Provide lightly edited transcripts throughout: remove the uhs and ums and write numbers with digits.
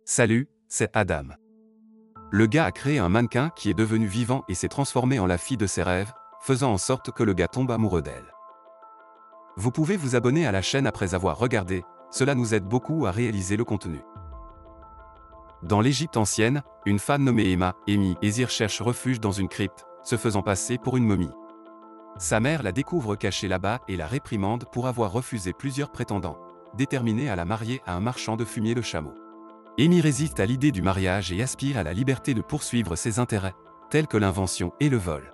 Salut, c'est Adam. Le gars a créé un mannequin qui est devenu vivant et s'est transformé en la fille de ses rêves, faisant en sorte que le gars tombe amoureux d'elle. Vous pouvez vous abonner à la chaîne après avoir regardé, cela nous aide beaucoup à réaliser le contenu. Dans l'Égypte ancienne, une femme nommée Amy Ezir cherche refuge dans une crypte, se faisant passer pour une momie. Sa mère la découvre cachée là-bas et la réprimande pour avoir refusé plusieurs prétendants, déterminée à la marier à un marchand de fumier de chameau. Amy résiste à l'idée du mariage et aspire à la liberté de poursuivre ses intérêts, tels que l'invention et le vol.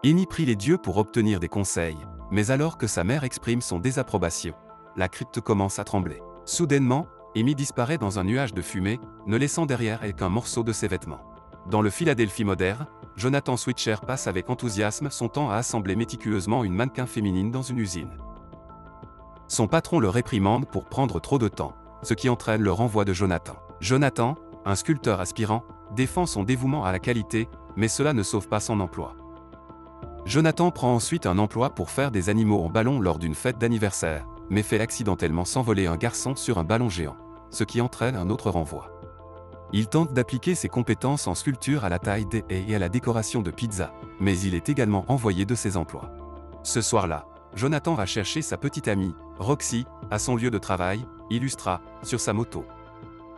Amy prie les dieux pour obtenir des conseils, mais alors que sa mère exprime son désapprobation, la crypte commence à trembler. Soudainement, Amy disparaît dans un nuage de fumée, ne laissant derrière elle qu'un morceau de ses vêtements. Dans le Philadelphie moderne, Jonathan Switcher passe avec enthousiasme son temps à assembler méticuleusement une mannequin féminine dans une usine. Son patron le réprimande pour prendre trop de temps, ce qui entraîne le renvoi de Jonathan. Jonathan, un sculpteur aspirant, défend son dévouement à la qualité, mais cela ne sauve pas son emploi. Jonathan prend ensuite un emploi pour faire des animaux en ballon lors d'une fête d'anniversaire, mais fait accidentellement s'envoler un garçon sur un ballon géant, ce qui entraîne un autre renvoi. Il tente d'appliquer ses compétences en sculpture à la taille des haies et à la décoration de pizza, mais il est également envoyé de ses emplois. Ce soir-là, Jonathan va chercher sa petite amie, Roxy, à son lieu de travail, Illustra, sur sa moto.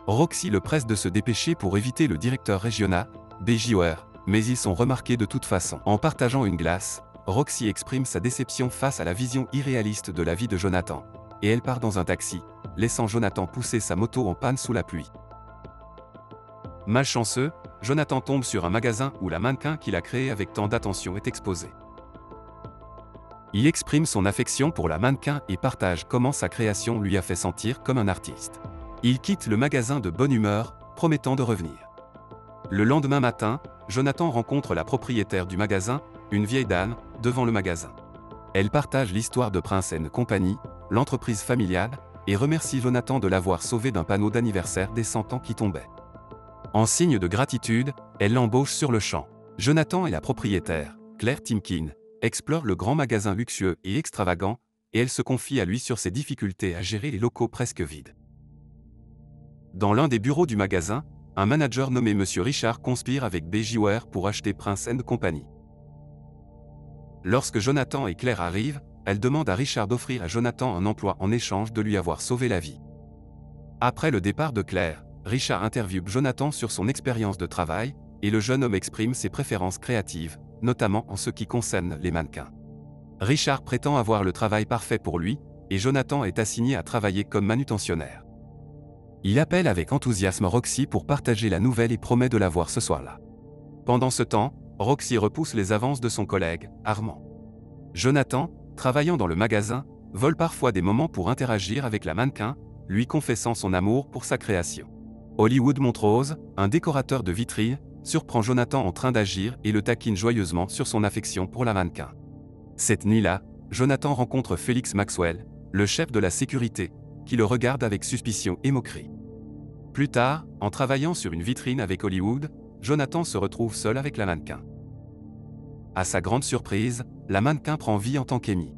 Roxy le presse de se dépêcher pour éviter le directeur régional, BJOR, mais ils sont remarqués de toute façon. En partageant une glace, Roxy exprime sa déception face à la vision irréaliste de la vie de Jonathan, et elle part dans un taxi, laissant Jonathan pousser sa moto en panne sous la pluie. Malchanceux, Jonathan tombe sur un magasin où la mannequin qu'il a créée avec tant d'attention est exposée. Il exprime son affection pour la mannequin et partage comment sa création lui a fait sentir comme un artiste. Il quitte le magasin de bonne humeur, promettant de revenir. Le lendemain matin, Jonathan rencontre la propriétaire du magasin, une vieille dame, devant le magasin. Elle partage l'histoire de Prince & Company, l'entreprise familiale, et remercie Jonathan de l'avoir sauvé d'un panneau d'anniversaire des 100 ans qui tombait. En signe de gratitude, elle l'embauche sur le champ. Jonathan et la propriétaire, Claire Timkin, explore le grand magasin luxueux et extravagant, et elle se confie à lui sur ses difficultés à gérer les locaux presque vides. Dans l'un des bureaux du magasin, un manager nommé Monsieur Richard conspire avec BJOR pour acheter Prince & Company. Lorsque Jonathan et Claire arrivent, elle demande à Richard d'offrir à Jonathan un emploi en échange de lui avoir sauvé la vie. Après le départ de Claire, Richard interviewe Jonathan sur son expérience de travail, et le jeune homme exprime ses préférences créatives, notamment en ce qui concerne les mannequins. Richard prétend avoir le travail parfait pour lui, et Jonathan est assigné à travailler comme manutentionnaire. Il appelle avec enthousiasme Roxy pour partager la nouvelle et promet de la voir ce soir-là. Pendant ce temps, Roxy repousse les avances de son collègue, Armand. Jonathan, travaillant dans le magasin, vole parfois des moments pour interagir avec la mannequin, lui confessant son amour pour sa création. Hollywood Montrose, un décorateur de vitrines, surprend Jonathan en train d'agir et le taquine joyeusement sur son affection pour la mannequin. Cette nuit-là, Jonathan rencontre Félix Maxwell, le chef de la sécurité, qui le regarde avec suspicion et moquerie. Plus tard, en travaillant sur une vitrine avec Hollywood, Jonathan se retrouve seul avec la mannequin. À sa grande surprise, la mannequin prend vie en tant qu'Amy.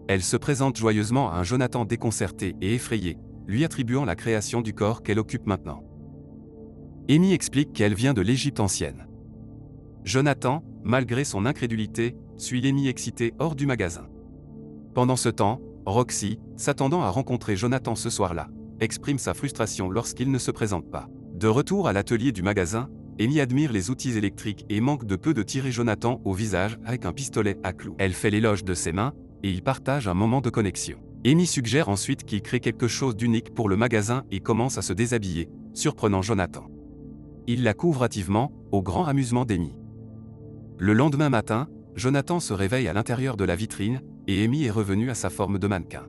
Elle se présente joyeusement à un Jonathan déconcerté et effrayé, lui attribuant la création du corps qu'elle occupe maintenant. Amy explique qu'elle vient de l'Égypte ancienne. Jonathan, malgré son incrédulité, suit Amy excitée hors du magasin. Pendant ce temps, Roxy, s'attendant à rencontrer Jonathan ce soir-là, exprime sa frustration lorsqu'il ne se présente pas. De retour à l'atelier du magasin, Amy admire les outils électriques et manque de peu de tirer Jonathan au visage avec un pistolet à clous. Elle fait l'éloge de ses mains, et ils partagent un moment de connexion. Amy suggère ensuite qu'il crée quelque chose d'unique pour le magasin et commence à se déshabiller, surprenant Jonathan. Il la couvre hâtivement, au grand amusement d'Amy. Le lendemain matin, Jonathan se réveille à l'intérieur de la vitrine, et Amy est revenue à sa forme de mannequin.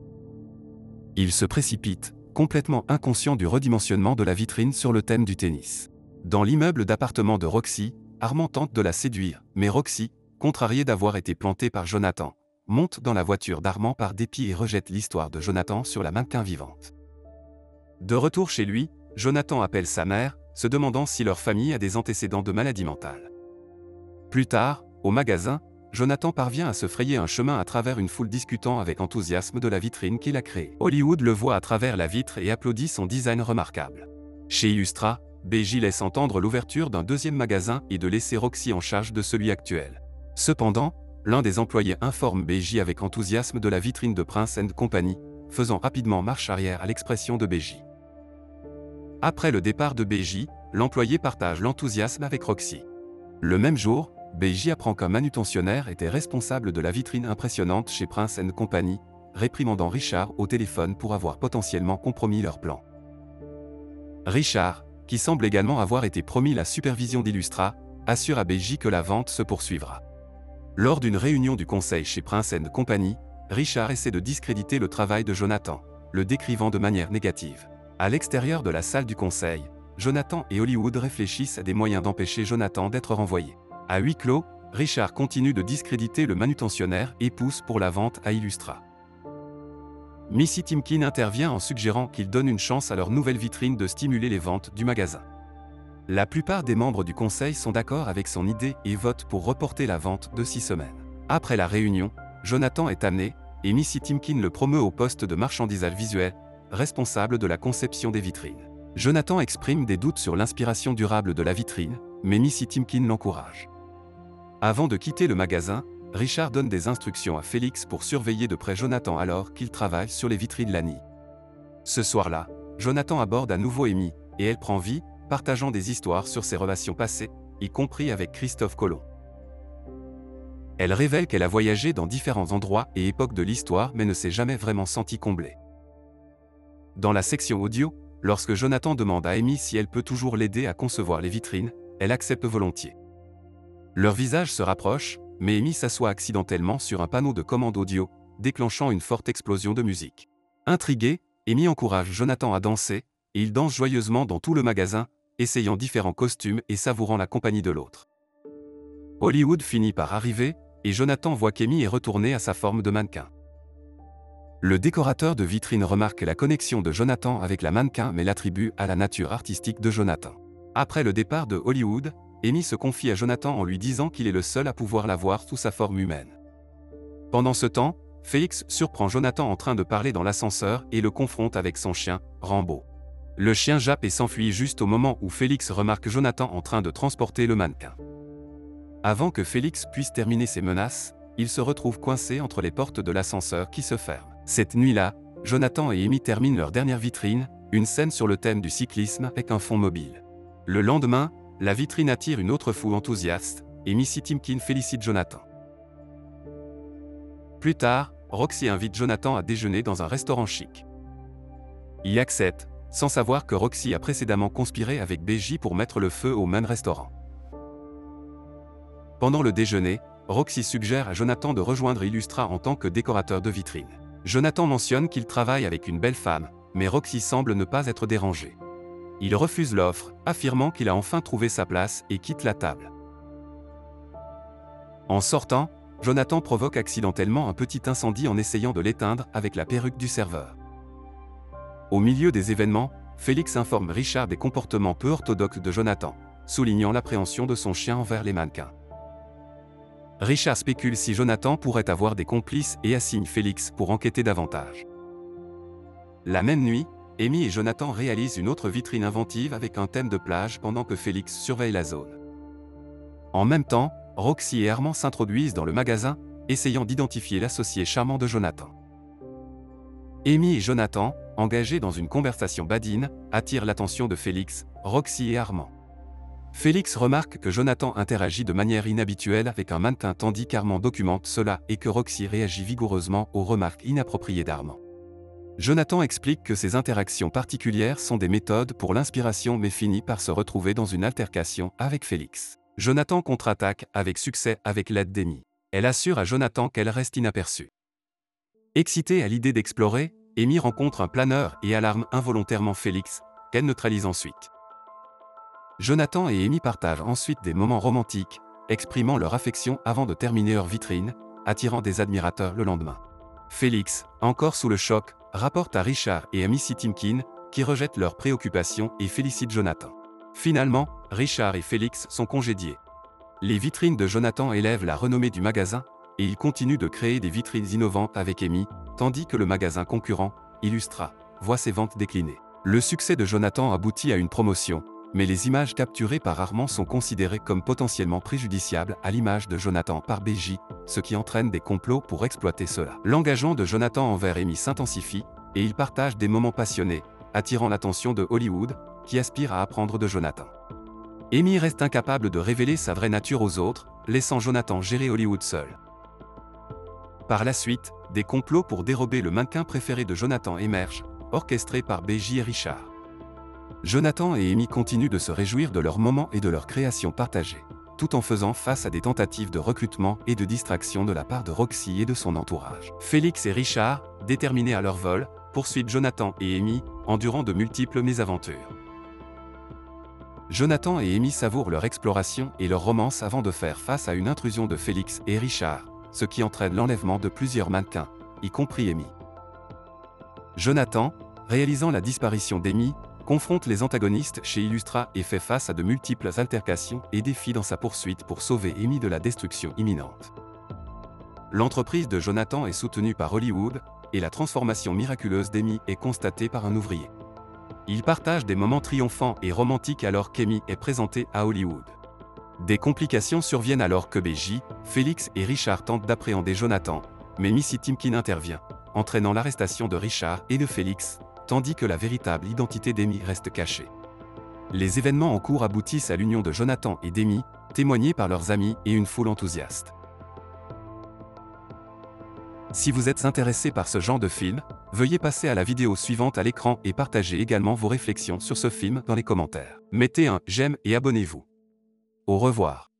Il se précipite, complètement inconscient du redimensionnement de la vitrine sur le thème du tennis. Dans l'immeuble d'appartement de Roxy, Armand tente de la séduire, mais Roxy, contrariée d'avoir été plantée par Jonathan, monte dans la voiture d'Armand par dépit et rejette l'histoire de Jonathan sur la mannequin vivante. De retour chez lui, Jonathan appelle sa mère, se demandant si leur famille a des antécédents de maladie mentale. Plus tard, au magasin, Jonathan parvient à se frayer un chemin à travers une foule discutant avec enthousiasme de la vitrine qu'il a créée. Hollywood le voit à travers la vitre et applaudit son design remarquable. Chez Illustra, BJ laisse entendre l'ouverture d'un deuxième magasin et de laisser Roxy en charge de celui actuel. Cependant, l'un des employés informe BJ avec enthousiasme de la vitrine de Prince & Company, faisant rapidement marche arrière à l'expression de BJ. Après le départ de BJ, l'employé partage l'enthousiasme avec Roxy. Le même jour, BJ apprend qu'un manutentionnaire était responsable de la vitrine impressionnante chez Prince & Company, réprimandant Richard au téléphone pour avoir potentiellement compromis leur plan. Richard, qui semble également avoir été promis la supervision d'Illustra, assure à BJ que la vente se poursuivra. Lors d'une réunion du conseil chez Prince & Company, Richard essaie de discréditer le travail de Jonathan, le décrivant de manière négative. À l'extérieur de la salle du conseil, Jonathan et Hollywood réfléchissent à des moyens d'empêcher Jonathan d'être renvoyé. À huis clos, Richard continue de discréditer le manutentionnaire et pousse pour la vente à Illustra. Missy Timkin intervient en suggérant qu'ils donnent une chance à leur nouvelle vitrine de stimuler les ventes du magasin. La plupart des membres du conseil sont d'accord avec son idée et votent pour reporter la vente de 6 semaines. Après la réunion, Jonathan est amené, et Missy Timkin le promeut au poste de marchandisage visuel, responsable de la conception des vitrines. Jonathan exprime des doutes sur l'inspiration durable de la vitrine, mais Missy Timkin l'encourage. Avant de quitter le magasin, Richard donne des instructions à Félix pour surveiller de près Jonathan alors qu'il travaille sur les vitrines Lani. Ce soir-là, Jonathan aborde à nouveau Amy, et elle prend vie, partageant des histoires sur ses relations passées, y compris avec Christophe Colomb. Elle révèle qu'elle a voyagé dans différents endroits et époques de l'histoire mais ne s'est jamais vraiment sentie comblée. Dans la section audio, lorsque Jonathan demande à Amy si elle peut toujours l'aider à concevoir les vitrines, elle accepte volontiers. Leurs visages se rapprochent, mais Amy s'assoit accidentellement sur un panneau de commande audio, déclenchant une forte explosion de musique. Intriguée, Amy encourage Jonathan à danser, et ils dansent joyeusement dans tout le magasin, essayant différents costumes et savourant la compagnie de l'autre. Hollywood finit par arriver, et Jonathan voit qu'Amy est retournée à sa forme de mannequin. Le décorateur de vitrine remarque la connexion de Jonathan avec la mannequin mais l'attribue à la nature artistique de Jonathan. Après le départ de Hollywood, Amy se confie à Jonathan en lui disant qu'il est le seul à pouvoir la voir sous sa forme humaine. Pendant ce temps, Félix surprend Jonathan en train de parler dans l'ascenseur et le confronte avec son chien, Rambo. Le chien jappe et s'enfuit juste au moment où Félix remarque Jonathan en train de transporter le mannequin. Avant que Félix puisse terminer ses menaces, il se retrouve coincé entre les portes de l'ascenseur qui se ferment. Cette nuit-là, Jonathan et Amy terminent leur dernière vitrine, une scène sur le thème du cyclisme avec un fond mobile. Le lendemain, la vitrine attire une autre foule enthousiaste, et Missy Timkin félicite Jonathan. Plus tard, Roxy invite Jonathan à déjeuner dans un restaurant chic. Il accepte, sans savoir que Roxy a précédemment conspiré avec BJ pour mettre le feu au même restaurant. Pendant le déjeuner, Roxy suggère à Jonathan de rejoindre Illustra en tant que décorateur de vitrine. Jonathan mentionne qu'il travaille avec une belle femme, mais Roxy semble ne pas être dérangée. Il refuse l'offre, affirmant qu'il a enfin trouvé sa place et quitte la table. En sortant, Jonathan provoque accidentellement un petit incendie en essayant de l'éteindre avec la perruque du serveur. Au milieu des événements, Félix informe Richard des comportements peu orthodoxes de Jonathan, soulignant l'appréhension de son chien envers les mannequins. Richard spécule si Jonathan pourrait avoir des complices et assigne Félix pour enquêter davantage. La même nuit, Amy et Jonathan réalisent une autre vitrine inventive avec un thème de plage pendant que Félix surveille la zone. En même temps, Roxy et Armand s'introduisent dans le magasin, essayant d'identifier l'associé charmant de Jonathan. Amy et Jonathan, engagés dans une conversation badine, attirent l'attention de Félix, Roxy et Armand. Félix remarque que Jonathan interagit de manière inhabituelle avec un mannequin tandis qu'Armand documente cela et que Roxy réagit vigoureusement aux remarques inappropriées d'Armand. Jonathan explique que ces interactions particulières sont des méthodes pour l'inspiration mais finit par se retrouver dans une altercation avec Félix. Jonathan contre-attaque avec succès avec l'aide d'Amy. Elle assure à Jonathan qu'elle reste inaperçue. Excitée à l'idée d'explorer, Amy rencontre un planeur et alarme involontairement Félix, qu'elle neutralise ensuite. Jonathan et Amy partagent ensuite des moments romantiques, exprimant leur affection avant de terminer leur vitrine, attirant des admirateurs le lendemain. Félix, encore sous le choc, rapporte à Richard et à Missy Timkin, qui rejettent leurs préoccupations et félicitent Jonathan. Finalement, Richard et Félix sont congédiés. Les vitrines de Jonathan élèvent la renommée du magasin, et il continue de créer des vitrines innovantes avec Amy, tandis que le magasin concurrent, Illustra, voit ses ventes décliner. Le succès de Jonathan aboutit à une promotion, mais les images capturées par Armand sont considérées comme potentiellement préjudiciables à l'image de Jonathan par BJ, ce qui entraîne des complots pour exploiter cela. L'engagement de Jonathan envers Amy s'intensifie, et ils partagent des moments passionnés, attirant l'attention de Hollywood, qui aspire à apprendre de Jonathan. Amy reste incapable de révéler sa vraie nature aux autres, laissant Jonathan gérer Hollywood seul. Par la suite, des complots pour dérober le mannequin préféré de Jonathan émergent, orchestrés par BJ et Richard. Jonathan et Amy continuent de se réjouir de leurs moments et de leurs créations partagées, tout en faisant face à des tentatives de recrutement et de distraction de la part de Roxy et de son entourage. Félix et Richard, déterminés à leur vol, poursuivent Jonathan et Amy, endurant de multiples mésaventures. Jonathan et Amy savourent leur exploration et leur romance avant de faire face à une intrusion de Félix et Richard, ce qui entraîne l'enlèvement de plusieurs mannequins, y compris Amy. Jonathan, réalisant la disparition d'Amy, confronte les antagonistes chez Illustra et fait face à de multiples altercations et défis dans sa poursuite pour sauver Amy de la destruction imminente. L'entreprise de Jonathan est soutenue par Hollywood, et la transformation miraculeuse d'Amy est constatée par un ouvrier. Ils partagent des moments triomphants et romantiques alors qu'Amy est présentée à Hollywood. Des complications surviennent alors que BJ, Félix et Richard tentent d'appréhender Jonathan, mais Missy Timkin intervient, entraînant l'arrestation de Richard et de Félix, tandis que la véritable identité d'Amy reste cachée. Les événements en cours aboutissent à l'union de Jonathan et d'Amy, témoignés par leurs amis et une foule enthousiaste. Si vous êtes intéressé par ce genre de film, veuillez passer à la vidéo suivante à l'écran et partagez également vos réflexions sur ce film dans les commentaires. Mettez un j'aime et abonnez-vous. Au revoir.